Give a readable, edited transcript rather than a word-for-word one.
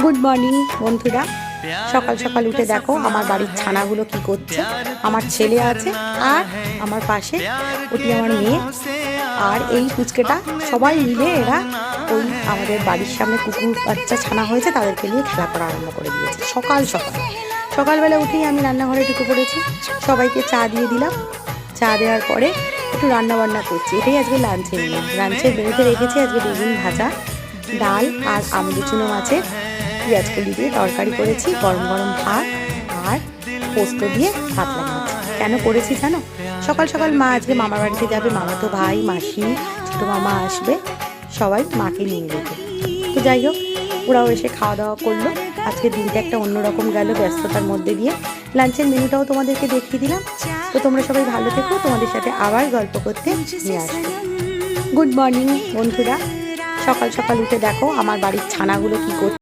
Good morning বন্ধুরা। সকাল সকাল উঠে দেখো আমার বাড়ির ছানাগুলো কি করছে। আমার ছেলে আছে আর আমার পাশে ওটি আমার মেয়ে আর এই পুচকেটা, সবাই মিলে এরা ওই আমাদের বাড়ির সামনে কুকুর বাচ্চা ছানা হয়েছে তাদেরকে নিয়ে খেলা করা আরম্ভ করে দিয়েছে। সকালবেলা উঠেই আমি রান্নাঘরে ঢুকে পড়েছি, সবাইকে চা দিয়ে দিলাম। চা দেওয়ার পরে একটু রান্না বান্না করছি। এটাই আজকে লাঞ্চের মেনু। লাঞ্চের মেনুতে রেখেছি আজকে বেগুন ভাজা, ডাল আর আমলুচুনো মাছের পেঁয়াজ কলি দিয়ে তরকারি করেছি, গরম গরম ভাত আর পোস্ত দিয়ে কাতলা মাছ। কেন করেছি জানো? সকাল সকাল মা আজকে মামার বাড়িতে যাবে, মামাতো ভাই মাসি ছোটো মামা আসবে, সবাই মাকে নিয়ে যেতে। তো যাই হোক, ওরাও এসে খাওয়া দাওয়া করলো। আজকে দিনটা একটা অন্যরকম গেল ব্যস্ততার মধ্যে দিয়ে। লাঞ্চের মেনুটাও তোমাদেরকে দেখিয়ে দিলাম। তো তোমরা সবাই ভালো থেকো, তোমাদের সাথে আবার গল্প করতে নিয়ে আসবো। গুড মর্নিং বন্ধুরা। সকাল সকাল উঠে দেখো আমার বাড়ির ছানাগুলো কি করছে।